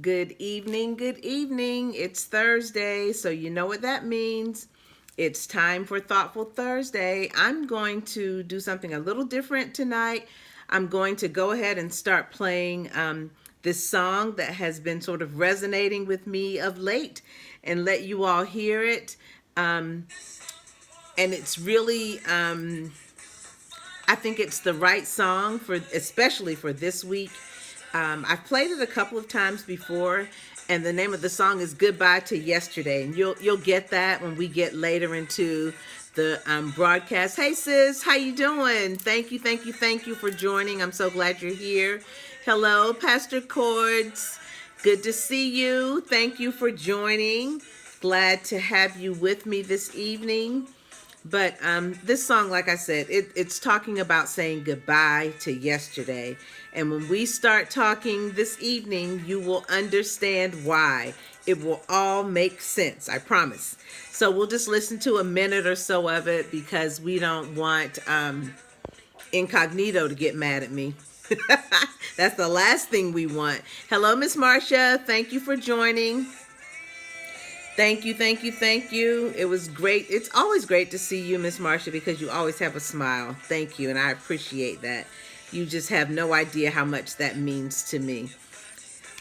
Good evening, good evening. It's Thursday, so you know what that means. It's time for Thoughtful Thursday. I'm going to do something a little different tonight. I'm going to go ahead and start playing this song that has been sort of resonating with me of late and let you all hear it. And it's really, I think it's the right song for, especially for this week. I've played it a couple of times before, and the name of the song is "Goodbye to Yesterday," and you'll get that when we get later into the broadcast. Hey sis, how you doing? Thank you for joining. I'm so glad you're here. Hello, Pastor Cords. Good to see you. Thank you for joining. Glad to have you with me this evening. But this song, like I said, it's talking about saying goodbye to yesterday. And when we start talking this evening, you will understand why. It will all make sense, I promise. So we'll just listen to a minute or so of it because we don't want Incognito to get mad at me. That's the last thing we want. Hello, Miss Marcia. Thank you for joining. Thank you. It was great. It's always great to see you, Miss Marcia, because you always have a smile. Thank you, and I appreciate that. You just have no idea how much that means to me.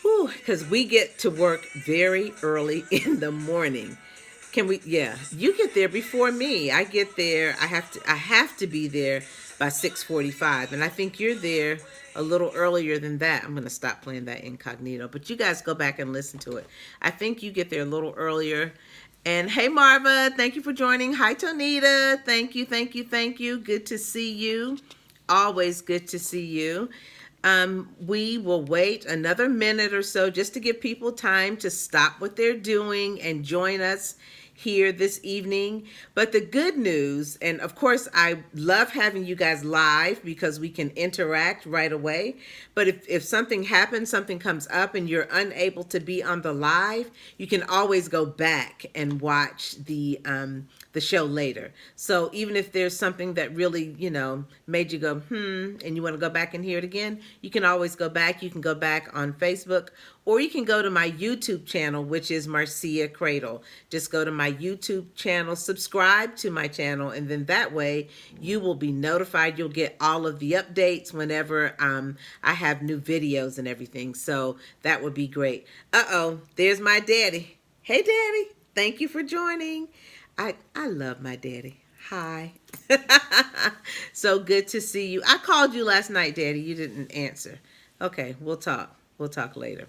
Because we get to work very early in the morning. Can we? Yeah, you get there before me. I get there. I have to be there by 6:45, and I think you're there a little earlier than that. I'm gonna stop playing that Incognito, but you guys go back and listen to it. I think you get there a little earlier. And hey, Marva, thank you for joining. Hi, Tonita. Thank you. Good to see you. Always good to see you. We will wait another minute or so just to give people time to stop what they're doing and join us here this evening. But the good news, and of course I love having you guys live because we can interact right away. But if something happens, something comes up and you're unable to be on the live, you can always go back and watch the show later. So even if there's something that really, made you go, and you want to go back and hear it again, you can always go back. You can go back on Facebook, or you can go to my YouTube channel, which is Marcia Credle. Just go to my YouTube channel, subscribe to my channel, and then that way you will be notified. You'll get all of the updates whenever I have new videos and everything. So that would be great. Uh-oh, there's my daddy. Hey, Daddy. Thank you for joining. I love my daddy. Hi. So good to see you. I called you last night, Daddy. You didn't answer. Okay, we'll talk. We'll talk later.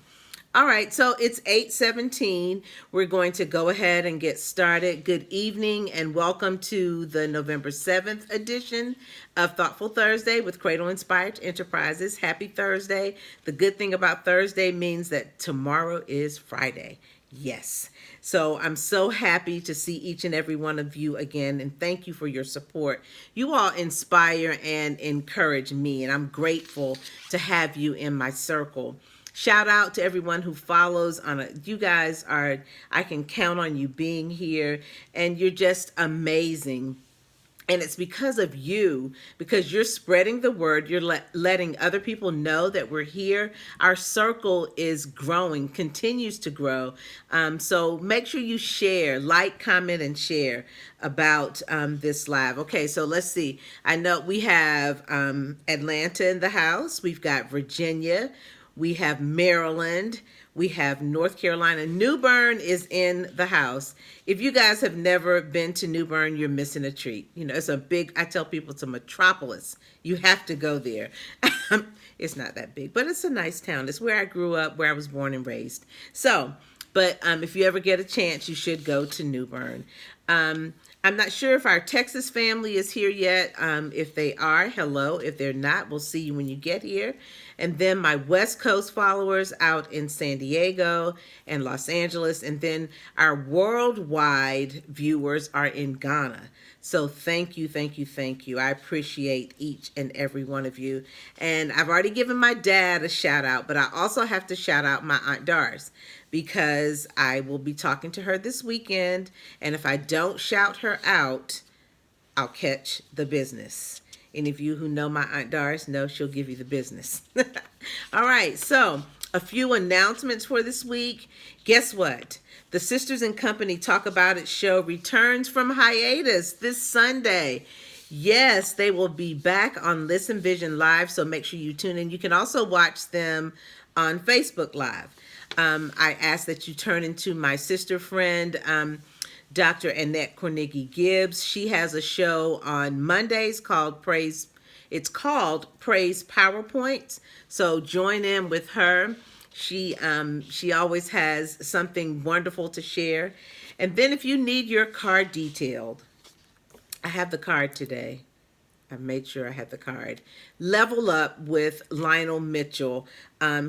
All right, so it's 8:17. We're going to go ahead and get started. Good evening and welcome to the November 7th edition of Thoughtful Thursday with Cradle Inspired Enterprises. Happy Thursday. The good thing about Thursday means that tomorrow is Friday. Yes. So I'm so happy to see each and every one of you again, and thank you for your support. You all inspire and encourage me, and I'm grateful to have you in my circle. Shout out to everyone who follows you guys are, I can count on you being here, and you're just amazing. And it's because of you, because you're spreading the word, you're letting other people know that we're here. Our circle is growing, continues to grow. So make sure you share, like, comment, and share about this live. Okay, so let's see. I know we have Atlanta in the house. We've got Virginia. We have Maryland. We have North Carolina. New Bern is in the house. If you guys have never been to New Bern, you're missing a treat. It's I tell people it's a metropolis. You have to go there. It's not that big, but it's a nice town. It's where I grew up, where I was born and raised. So, but if you ever get a chance, you should go to New Bern. I'm not sure if our Texas family is here yet. If they are, hello. If they're not, we'll see you when you get here. And then my West Coast followers out in San Diego and Los Angeles. And then our worldwide viewers are in Ghana. So thank you. I appreciate each and every one of you. And I've already given my dad a shout out, but I also have to shout out my Aunt Doris, because I will be talking to her this weekend. And if I don't shout her out, I'll catch the business. Any of you who know my Aunt Doris know she'll give you the business. All right, so A few announcements for this week. Guess what? The Sisters and Company Talk About It show returns from hiatus this Sunday. Yes, they will be back on Listen Vision Live, so make sure you tune in. You can also watch them on Facebook Live. I ask that you turn into my sister friend, Dr. Annette Cornigi Gibbs. She has a show on Mondays called Praise. It's called Praise PowerPoints. So join in with her. She always has something wonderful to share. And then if you need your car detailed, I have the card today. I made sure I had the card. Level Up with Lionel Mitchell.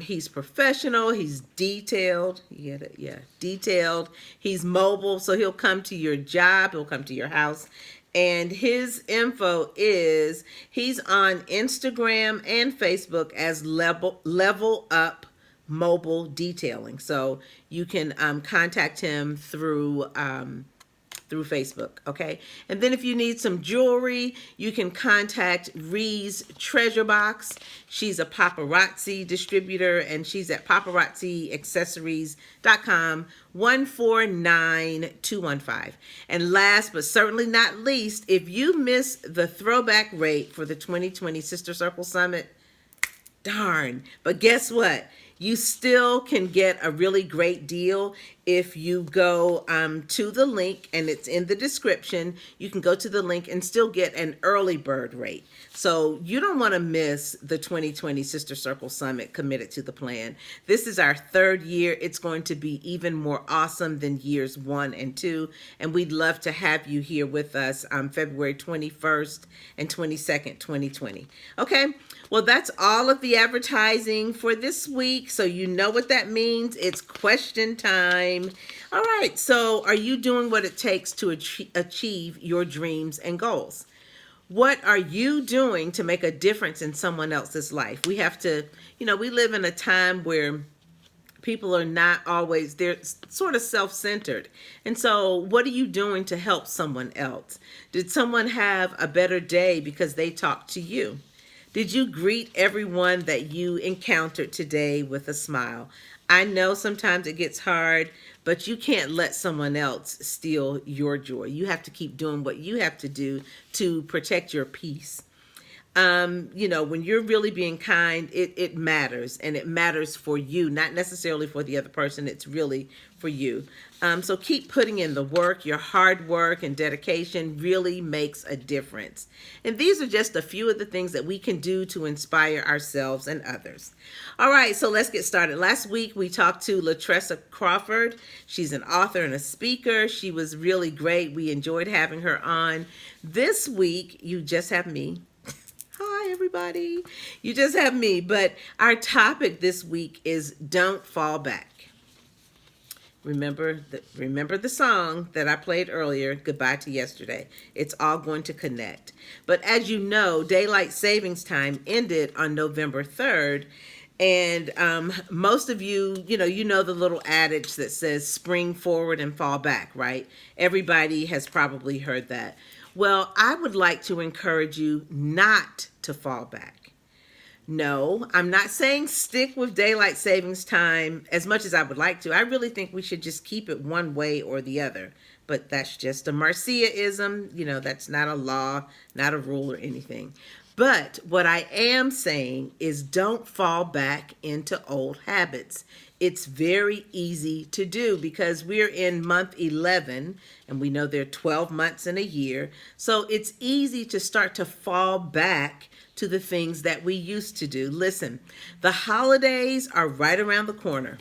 He's professional. He's detailed. Yeah, detailed. He's mobile, so he'll come to your job. He'll come to your house. And his info is he's on Instagram and Facebook as Level Up Mobile Detailing. So you can contact him through Facebook, okay? And then if you need some jewelry, you can contact Ree's Treasure Box. She's a paparazzi distributor, and she's at paparazziaccessories.com, 149215. And last but certainly not least, if you missed the throwback rate for the 2020 Sister Circle Summit, darn, but guess what? You still can get a really great deal if you go to the link, and it's in the description. You can go to the link and still get an early bird rate. So you don't want to miss the 2020 Sister Circle Summit, Committed to the Plan. This is our third year. It's going to be even more awesome than years 1 and 2. And we'd love to have you here with us on February 21st and 22nd, 2020. Okay. Well, that's all of the advertising for this week. So you know what that means. It's question time. All right. So are you doing what it takes to achieve your dreams and goals? What are you doing to make a difference in someone else's life? We have to, we live in a time where people are not always, they're sort of self-centered. And so what are you doing to help someone else? Did someone have a better day because they talked to you? Did you greet everyone that you encountered today with a smile? I know sometimes it gets hard, but you can't let someone else steal your joy. You have to keep doing what you have to do to protect your peace. When you're really being kind, it matters, and it matters for you, not necessarily for the other person. It's really for you. So keep putting in the work. Your hard work and dedication really makes a difference. And these are just a few of the things that we can do to inspire ourselves and others. All right, so let's get started. Last week, we talked to Latressa Crawford. She's an author and a speaker. She was really great. We enjoyed having her on. This week, you just have me. Hi, everybody. You just have me. But our topic this week is Don't Fall Back. Remember the song that I played earlier, Goodbye to Yesterday. It's all going to connect. But as you know, daylight savings time ended on November 3rd. And most of you, you know the little adage that says spring forward and fall back, right? Everybody has probably heard that. Well, I would like to encourage you not to fall back. No, I'm not saying stick with daylight savings time as much as I would like to. I really think we should just keep it one way or the other. But that's just a Marcia-ism. That's not a law, not a rule or anything. But what I am saying is don't fall back into old habits. It's very easy to do because we're in month 11 and we know there are 12 months in a year. So it's easy to start to fall back to the things that we used to do. Listen, the holidays are right around the corner.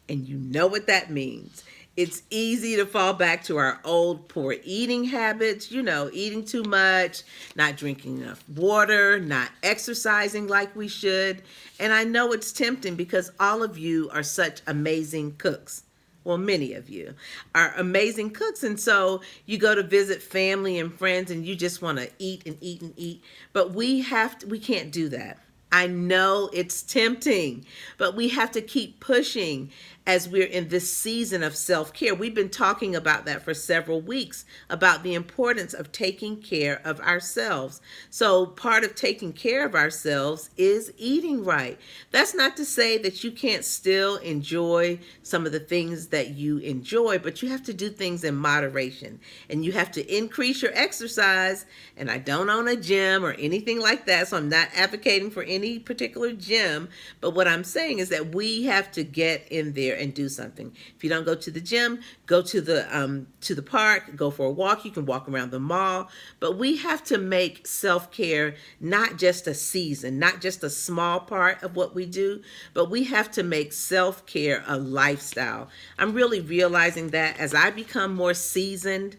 And you know what that means. It's easy to fall back to our old poor eating habits, eating too much, not drinking enough water, not exercising like we should. And I know it's tempting because all of you are such amazing cooks. Well, many of you are amazing cooks. And so you go to visit family and friends and you just want to eat and eat and eat. But we can't do that. I know it's tempting, but we have to keep pushing. as we're in this season of self-care. We've been talking about that for several weeks, about the importance of taking care of ourselves. So part of taking care of ourselves is eating right. That's not to say that you can't still enjoy some of the things that you enjoy, but you have to do things in moderation, and you have to increase your exercise. And I don't own a gym or anything like that, so I'm not advocating for any particular gym, but what I'm saying is that we have to get in there and do something. If you don't go to the gym, go to the park, go for a walk. You can walk around the mall, but we have to make self-care not just a season, not just a small part of what we do, but we have to make self-care a lifestyle. I'm really realizing that as I become more seasoned.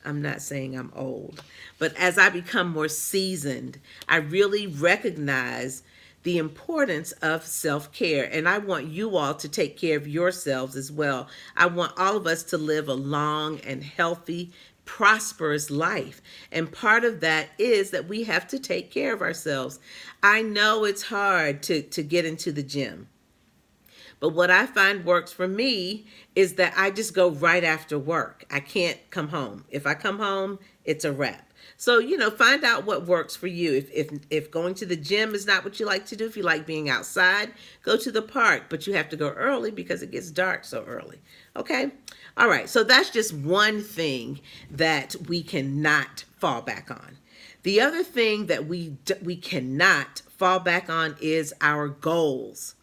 I'm not saying I'm old, but as I become more seasoned, I really recognize the importance of self-care. And I want you all to take care of yourselves as well. I want all of us to live a long and healthy, prosperous life. And part of that is that we have to take care of ourselves. I know it's hard to get into the gym. But what I find works for me is that I just go right after work. I can't come home. If I come home, it's a wrap. So, find out what works for you. If going to the gym is not what you like to do, if you like being outside, go to the park. But you have to go early because it gets dark so early. Okay? All right. So that's just one thing that we cannot fall back on. The other thing that we cannot fall back on is our goals.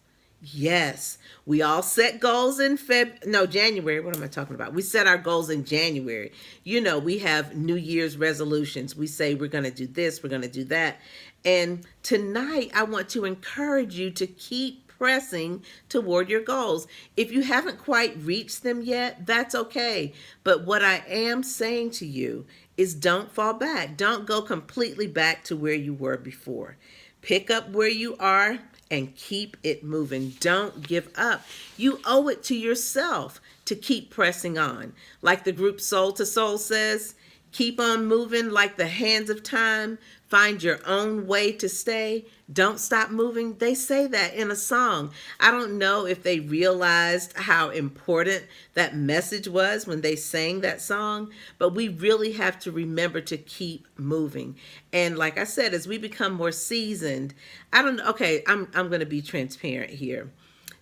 Yes, we all set goals in January. What am I talking about? We set our goals in January. We have New Year's resolutions. We say we're going to do this, we're going to do that. And tonight, I want to encourage you to keep pressing toward your goals. If you haven't quite reached them yet, that's okay. But what I am saying to you is don't fall back. Don't go completely back to where you were before. Pick up where you are and keep it moving. Don't give up. You owe it to yourself to keep pressing on. Like the group Soul to Soul says, keep on moving like the hands of time. Find your own way to stay. Don't stop moving. They say that in a song. I don't know if they realized how important that message was when they sang that song, but we really have to remember to keep moving. And like I said, as we become more seasoned, I'm going to be transparent here.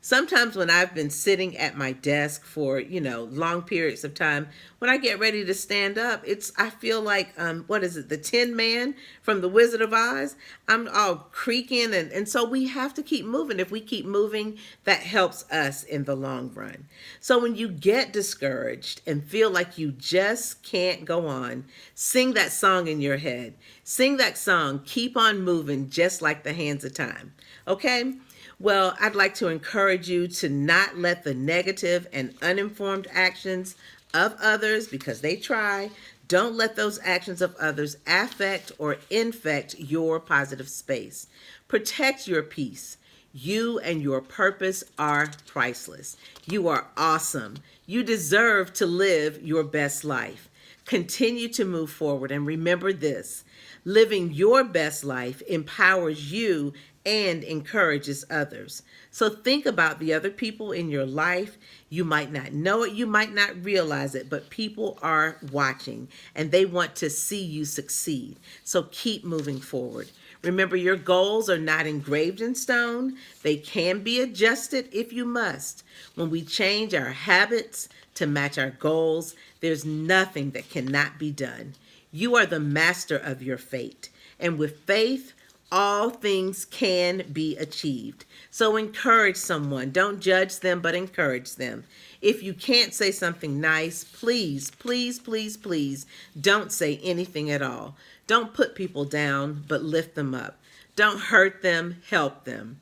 Sometimes when I've been sitting at my desk for, long periods of time, when I get ready to stand up, I feel like, the Tin Man from The Wizard of Oz? I'm all creaking, and so we have to keep moving. If we keep moving, that helps us in the long run. So when you get discouraged and feel like you just can't go on, sing that song in your head. Sing that song, Keep On Moving, just like the hands of time. Okay? Well, I'd like to encourage you to not let the negative and uninformed actions of others, because they try, don't let those actions of others affect or infect your positive space. Protect your peace. You and your purpose are priceless. You are awesome. You deserve to live your best life. Continue to move forward, and remember this: living your best life empowers you and encourages others. So think about the other people in your life. You might not know it, you might not realize it, but people are watching and they want to see you succeed. So keep moving forward. Remember, your goals are not engraved in stone. They can be adjusted if you must. When we change our habits to match our goals, there's nothing that cannot be done. You are the master of your fate. And with faith, all things can be achieved. So encourage someone. Don't judge them, but encourage them. If you can't say something nice, please, please, please, please don't say anything at all. Don't put people down, but lift them up. Don't hurt them, help them.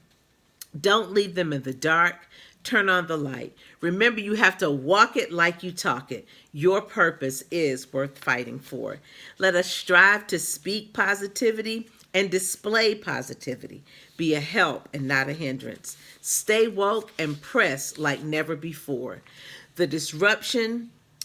Don't leave them in the dark. Turn on the light. Remember, you have to walk it like you talk it. Your purpose is worth fighting for. Let us strive to speak positivity and display positivity. Be a help and not a hindrance. Stay woke and press like never before.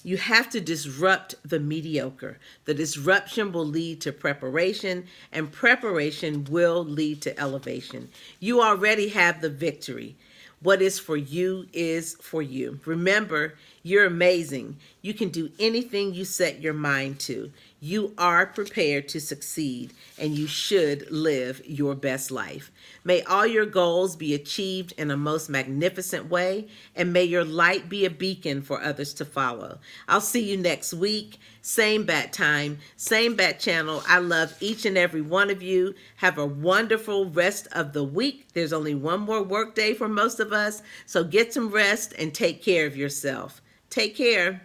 You have to disrupt the mediocre. The disruption will lead to preparation, and preparation will lead to elevation. You already have the victory. What is for you is for you. Remember, you're amazing. You can do anything you set your mind to. You are prepared to succeed, and you should live your best life. May all your goals be achieved in a most magnificent way, and may your light be a beacon for others to follow. I'll see you next week. Same bat time, same bat channel. I love each and every one of you. Have a wonderful rest of the week. There's only one more work day for most of us, so get some rest and take care of yourself. Take care.